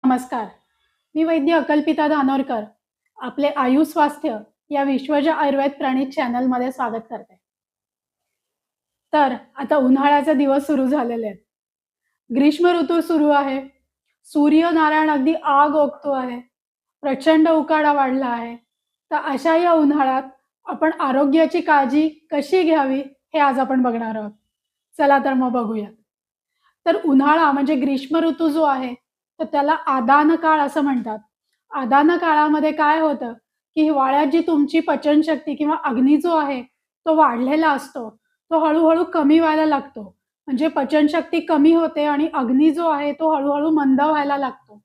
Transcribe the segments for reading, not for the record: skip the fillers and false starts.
नमस्कार. मी वैद्य अकल्पिता धानोरकर. आपले आयु स्वास्थ्य या विश्वजा आयुर्वेद प्रणीत चॅनलमध्ये स्वागत करते. तर आता उन्हाळ्याचे दिवस सुरू झालेले आहेत. ग्रीष्म ऋतू सुरू आहे. सूर्यनारायण अगदी आग ओकतो आहे. प्रचंड उकाडा वाढला आहे. तर अशा या उन्हाळ्यात आपण आरोग्याची काळजी कशी घ्यावी हे आज आपण बघणार आहोत. चला तर मग बघूया. तर उन्हाळा म्हणजे ग्रीष्म ऋतू जो आहे, तर त्याला आदान काळ असं म्हणतात. आदान काळामध्ये काय होतं, की हिवाळ्यात जी तुमची पचनशक्ती किंवा अग्नी जो आहे, तो वाढलेला असतो. तो हळू कमी व्हायला लागतो. म्हणजे पचनशक्ती कमी होते आणि अग्नी जो आहे, तो हळू मंद व्हायला लागतो.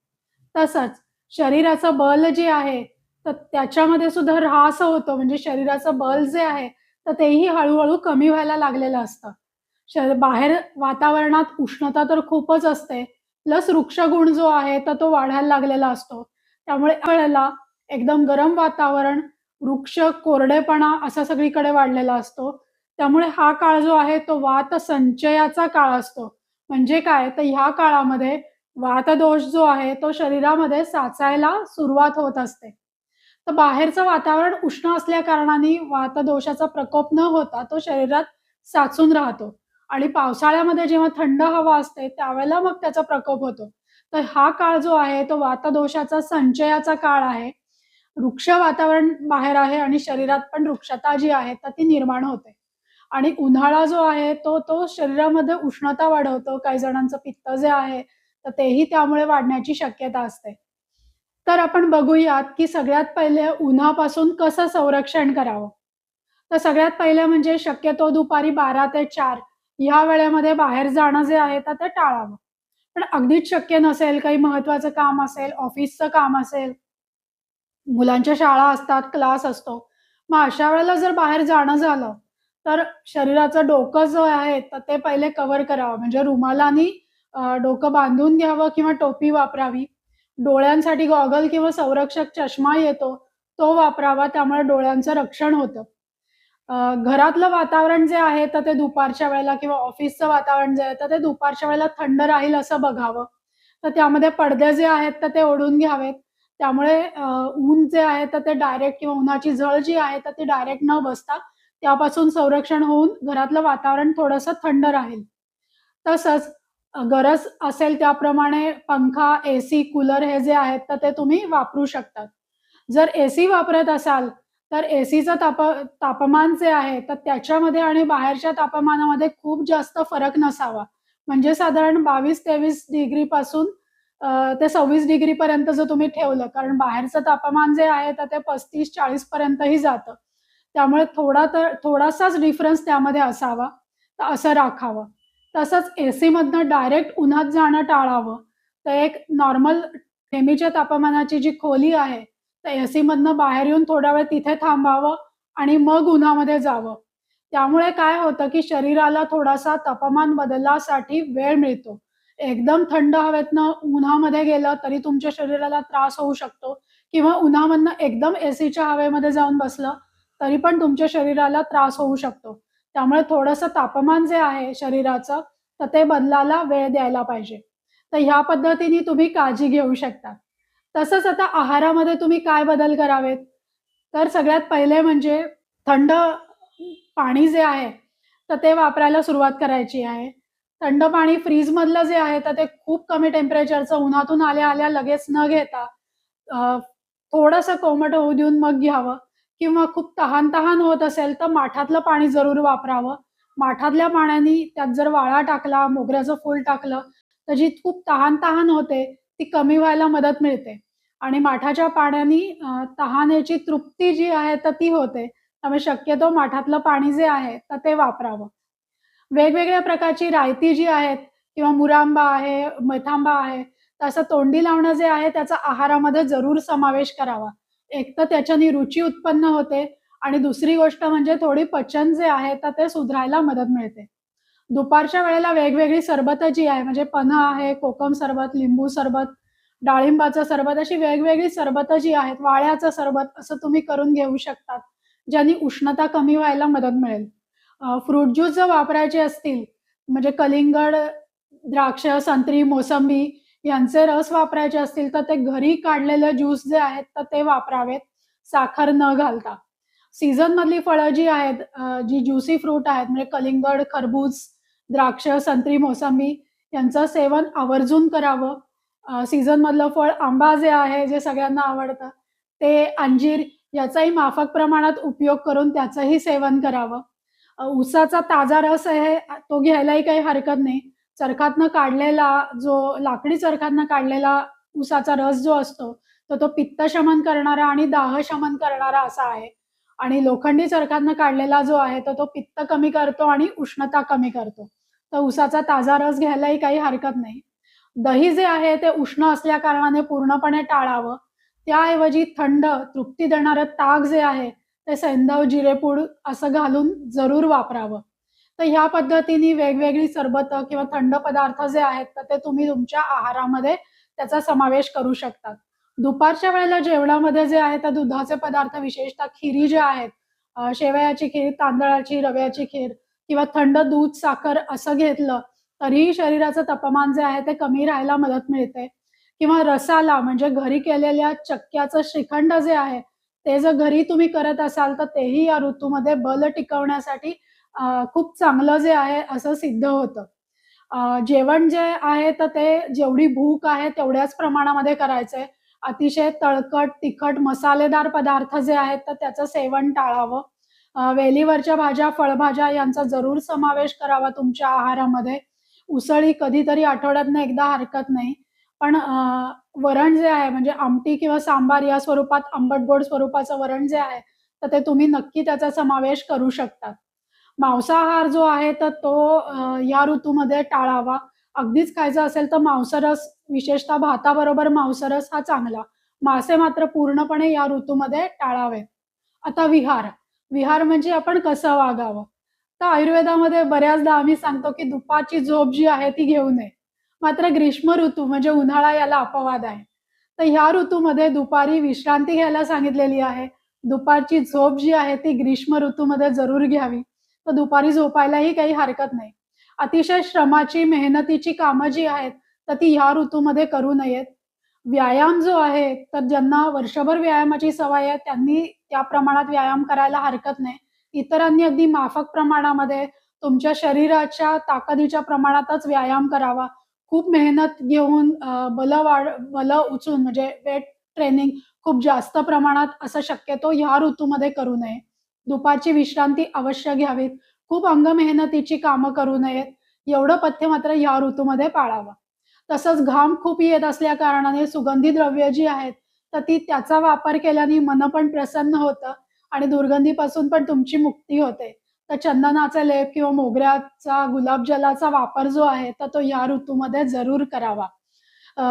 तसंच शरीराचं बल जे आहे, तर त्याच्यामध्ये सुद्धा ऱ्हास होतो. म्हणजे शरीराचं बल जे आहे, तर तेही हळू कमी व्हायला लागलेलं असतं. बाहेर वातावरणात उष्णता तर खूपच असते. प्लस वृक्षगुण जो आहे, तर तो वाढायला लागलेला असतो. त्यामुळे वेळेला एकदम गरम वातावरण, वृक्ष, कोरडेपणा असा सगळीकडे वाढलेला असतो. त्यामुळे हा काळ जो आहे, तो वात संचयाचा काळ असतो. म्हणजे काय, तर ह्या काळामध्ये वातदोष जो आहे, तो शरीरामध्ये साचायला सुरुवात होत असते. तर बाहेरचं वातावरण उष्ण असल्याकारणाने वातदोषाचा प्रकोप न होता तो शरीरात साचून राहतो आणि पावसाळ्यामध्ये जेव्हा थंड हवा असते त्यावेळेला मग त्याचा प्रकोप होतो. तर हा काळ जो आहे तो वातदोषाचा संचयाचा काळ आहे. वृक्ष वातावरण बाहेर आहे आणि शरीरात पण वृक्षता जी आहे तर ती निर्माण होते. आणि उन्हाळा जो आहे तो तो शरीरामध्ये उष्णता वाढवतो. काही जणांचं पित्त जे आहे तर तेही त्यामुळे वाढण्याची शक्यता असते. तर आपण बघूयात, की सगळ्यात पहिले उन्हापासून कसं संरक्षण करावं? तर सगळ्यात पहिलं म्हणजे शक्यतो दुपारी 12 ते 4 ह्या वेळेमध्ये बाहेर जाणं जे आहे तर ते टाळावं. पण अगदीच शक्य नसेल, काही महत्त्वाचं काम असेल, ऑफिसचं काम असेल, मुलांच्या शाळा असतात, क्लास असतो. मग अशा वेळेला जर बाहेर जाणं झालं, तर शरीराचं डोकं जो आहे, तर ते पहिले कव्हर करावं. म्हणजे रुमालानी डोकं बांधून घ्यावं किंवा टोपी वापरावी. डोळ्यांसाठी गॉगल किंवा संरक्षक चष्मा येतो, तो वापरावा. त्यामुळे डोळ्यांचं रक्षण होतं. घरातलं वातावरण जे आहे, तर ते दुपारच्या वेळेला किंवा ऑफिसचं वातावरण जे आहे, तर ते दुपारच्या वेळेला थंड राहील असं बघावं. तर त्यामध्ये पडदे जे आहेत, तर ते ओढून घ्यावेत. त्यामुळे ऊन जे आहे, तर ते डायरेक्ट किंवा उन्हाची झळ जी आहे, तर ती डायरेक्ट न बसता त्यापासून संरक्षण होऊन घरातलं वातावरण थोडंसं थंड राहील. तसंच गरज असेल त्याप्रमाणे पंखा, एसी, कूलर हे जे आहेत, तर ते तुम्ही वापरू शकता. जर एसी वापरत असाल, तर एसीचं तापमान जे आहे, तर त्याच्यामध्ये आणि बाहेरच्या तापमानामध्ये खूप जास्त फरक नसावा. म्हणजे साधारण 22-23 डिग्रीपासून ते 26 डिग्रीपर्यंत जर तुम्ही ठेवलं, कारण बाहेरचं तापमान जे आहे, तर ते 35-40 पर्यंतही जातं. त्यामुळे थोडासाच डिफरन्स त्यामध्ये असावा, तर असं राखावं. तसंच एसीमधनं डायरेक्ट उन्हात जाणं टाळावं. तर एक नॉर्मल नेहमीच्या तापमानाची जी खोली आहे, तर एसीमधनं बाहेर येऊन थोडा वेळ तिथे थांबावं आणि मग उन्हामध्ये जावं. त्यामुळे काय होतं, की शरीराला थोडासा तापमान बदलासाठी वेळ मिळतो. एकदम थंड हवेतनं उन्हामध्ये गेलं तरी तुमच्या शरीराला त्रास होऊ शकतो किंवा उन्हामधनं एकदम एसीच्या हवेमध्ये जाऊन बसलं, तरी पण तुमच्या शरीराला त्रास होऊ शकतो. त्यामुळे थोडंसं तापमान जे आहे शरीराचं, तर ते बदलायला वेळ द्यायला पाहिजे. तर ह्या पद्धतीने तुम्ही काळजी घेऊ शकता. तसंच आता आहारामध्ये तुम्ही काय बदल करावेत? तर सगळ्यात पहिले म्हणजे थंड पाणी जे आहे, तर ते वापरायला सुरुवात करायची आहे. थंड पाणी फ्रीजमधलं जे आहे, तर ते खूप कमी टेम्परेचरचं उन्हातून आल्या-आल्या लगेच न घेता थोडंसं कोमट होऊ देऊन मग घ्यावं किंवा खूप तहान-तहान होत असेल, तर माठातलं पाणी जरूर वापरावं. माठातल्या पाण्याने त्यात जर वाळा टाकला, मोगऱ्याचं फूल टाकलं, तर जी खूप तहान-तहान होते, ती कमी व्हायला मदत मिळते आणि माठाच्या पाण्याने तहानेची तृप्ती जी आहे, तर ती होते. त्यामुळे शक्यतो माठातलं पाणी जे आहे, तर ते वापरावं. वेगवेगळ्या प्रकारची रायती जी आहेत किंवा मुरांबा आहे, मेथांबा आहे, तर असं तोंडी लावणं जे आहे त्याचा आहारामध्ये जरूर समावेश करावा. एक तर त्याच्याने रुची उत्पन्न होते आणि दुसरी गोष्ट म्हणजे थोडी पचन जे आहे तर ते सुधारायला मदत मिळते. दुपारच्या वेळेला वेगवेगळी सरबतं जी आहे म्हणजे पन्हा आहे, कोकम सरबत, लिंबू सरबत, डाळिंबाचं सरबत अशी वेगवेगळी सरबतं जी आहेत, वाळ्याचं सरबत असं तुम्ही करून घेऊ शकतात. ज्याने उष्णता कमी व्हायला मदत मिळेल. फ्रूट ज्यूस जर वापरायचे असतील, म्हणजे कलिंगड, द्राक्ष, संत्री, मोसंबी यांचे रस वापरायचे असतील तर ते घरी काढलेले ज्यूस जे आहेत तर ते वापरावेत, साखर न घालता. सीझनमधली फळं जी आहेत जी ज्युसी फ्रूट आहेत म्हणजे कलिंगड, खरबूज, द्राक्ष, संत्री, मोसंबी यांचं सेवन आवर्जून करावं. सीझनमधलं फळ आंबा जे आहे, जे सगळ्यांना आवडतं, ते अंजीर याचाही माफक प्रमाणात उपयोग करून त्याचंही सेवन करावं. ऊसाचा ताजा रस आहे तो घ्यायलाही काही हरकत नाही. चरखातनं काढलेला जो लाकडी चरखातनं काढलेला ऊसाचा रस जो असतो, तर तो पित्तशमन करणारा आणि दाहशमन करणारा असा आहे. आणि लोखंडी चरखातनं काढलेला जो आहे, तर तो पित्त कमी करतो आणि उष्णता कमी करतो. तर ऊसाचा ताजा रस घ्यायलाही काही हरकत नाही. दही जे आहे ते उष्ण असल्याकारणाने पूर्णपणे टाळावं. त्याऐवजी थंड, तृप्ती देणारं ताक जे आहे, ते सैंधव, जिरेपूड असं घालून जरूर वापरावं. तर ह्या पद्धतीने वेगवेगळी सरबतं किंवा थंड पदार्थ जे आहेत, तर ते तुम्ही तुमच्या आहारामध्ये त्याचा समावेश करू शकता. दुपारच्या वेळेला जेवणामध्ये जे आहे, तर दुधाचे पदार्थ विशेषतः खिरी ज्या आहेत, शेवयाची खीर, तांदळाची, रव्याची खीर किंवा थंड दूध, साखर असं घेतलं, तरीही शरीराचं तापमान जे आहे, ते कमी राहायला मदत मिळते. किंवा रसाला म्हणजे घरी केलेल्या चक्क्याचं श्रीखंड जे आहे, ते जर घरी तुम्ही करत असाल, तर तेही या ऋतूमध्ये बल टिकवण्यासाठी खूप चांगलं जे आहे असं सिद्ध होतं. जेवण जे आहे तर ते जेवढी भूक आहे तेवढ्याच प्रमाणामध्ये करायचंय. अतिशय तळकट, तिखट, मसालेदार पदार्थ जे आहेत तर त्याचं सेवन टाळावं. वेलीवरच्या भाज्या, फळभाज्या यांचा जरूर समावेश करावा तुमच्या आहारामध्ये. उसळी कधीतरी आठवड्यातनं एकदा हरकत नाही. पण वरण जे आहे म्हणजे आमटी किंवा सांबार या स्वरूपात आंबट-गोड स्वरूपाचं वरण जे आहे, तर ते तुम्ही नक्की त्याचा समावेश करू शकता. मांसाहार जो आहे तर तो या ऋतूमध्ये टाळावा. अगदीच खायचा असेल तर मांसारस विशेषतः भाताबरोबर मांसारस हा चांगला. मासे मात्र पूर्णपणे या ऋतूमध्ये टाळावेत. आता विहार. विहार म्हणजे आपण कसं वागावं? तर आयुर्वेदामध्ये बऱ्याचदा आम्ही सांगतो, की दुपारची झोप जी आहे ती घेऊ नये. मात्र ग्रीष्म ऋतू म्हणजे उन्हाळा याला अपवाद आहे. तर ह्या ऋतूमध्ये दुपारी विश्रांती घ्यायला सांगितलेली आहे. दुपारची झोप जी आहे ती ग्रीष्म ऋतूमध्ये जरूर घ्यावी. तर दुपारी झोपायलाही काही हरकत नाही. अतिशय श्रमाची, मेहनतीची कामं जी आहेत, तर ती ह्या ऋतूमध्ये करू नयेत. व्यायाम जो आहे, तर ज्यांना वर्षभर व्यायामाची सवय आहे, त्यांनी त्या प्रमाणात व्यायाम करायला हरकत नाही. इतरांनी अगदी माफक प्रमाणामध्ये तुमच्या शरीराच्या ताकदीच्या प्रमाणातच व्यायाम करावा. खूप मेहनत घेऊन बलं उचलून म्हणजे वेट ट्रेनिंग खूप जास्त प्रमाणात असं शक्यतो ह्या ऋतूमध्ये करू नये. दुपारची विश्रांती अवश्य घ्यावीत. खूप अंगमेहनतीची कामं करू नयेत. एवढं पथ्य मात्र ह्या ऋतूमध्ये पाळावं. तसंच घाम खूप येत असल्या कारणाने सुगंधी द्रव्य जी आहेत, तर ती त्याचा वापर केल्याने मन पण प्रसन्न होतं आणि दुर्गंधीपासून पण तुमची मुक्ती होते. तर चंदनाचा लेप किंवा मोगऱ्याचा, गुलाबजलाचा वापर जो आहे, तर तो या ऋतूमध्ये जरूर करावा. अ,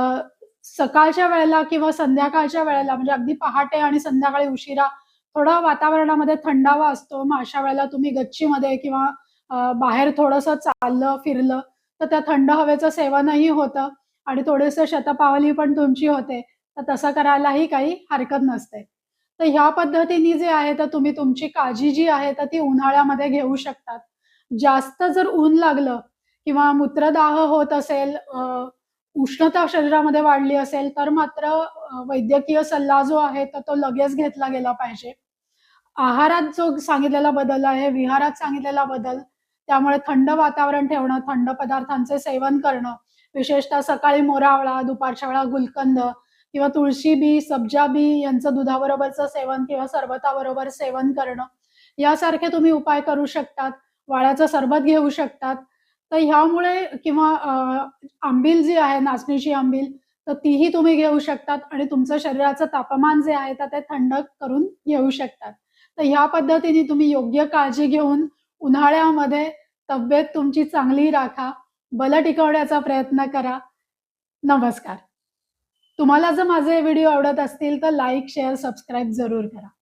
सकाळच्या वेळेला किंवा संध्याकाळच्या वेळेला म्हणजे अगदी पहाटे आणि संध्याकाळी उशिरा थोडा वातावरणामध्ये थंडावा असतो. मग अशा वेळेला तुम्ही गच्चीमध्ये किंवा बाहेर थोडंसं चाललं, फिरलं, तर त्या थंड हवेचं सेवनही होतं आणि थोडंसं शतपावली पण तुमची होते. तर तसं करायलाही काही हरकत नसते. तर ह्या पद्धतीने जे आहे, तर तुम्ही तुमची काळजी जी आहे, तर ती उन्हाळ्यामध्ये घेऊ शकतात. जास्त जर ऊन लागलं किंवा मूत्रदाह होत असेल, उष्णता शरीरामध्ये वाढली असेल, तर मात्र वैद्यकीय सल्ला जो आहे, तर तो लगेच घेतला गेला पाहिजे. आहारात जो सांगितलेला बदल आहे, विहारात सांगितलेला बदल, त्यामुळे थंड वातावरण ठेवणं, थंड पदार्थांचे सेवन करणं, विशेषतः सकाळी मोरावळा, दुपारच्या वेळा गुलकंद किंवा तुळशी बी, सब्जा बी यांचं दुधाबरोबरचं सेवन किंवा सरबताबरोबर सेवन करणं, यासारखे तुम्ही उपाय करू शकतात. वाळ्याचं सरबत घेऊ शकतात. तर ह्यामुळे किंवा आंबील जी आहे, नाचणीची आंबील, तर तीही तुम्ही घेऊ शकतात आणि तुमचं शरीराचं तापमान जे आहे, तर ते थंड करून घेऊ शकतात. तर ह्या पद्धतीने तुम्ही योग्य काळजी घेऊन उन्हाळ्यामध्ये तब्येत तुमची चांगली राखा. बलं टिकवण्याचा प्रयत्न करा. नमस्कार. तुम्हाला जर माझे व्हिडिओ आवडत असतील तर लाइक, शेअर, सबस्क्राईब जरूर करा.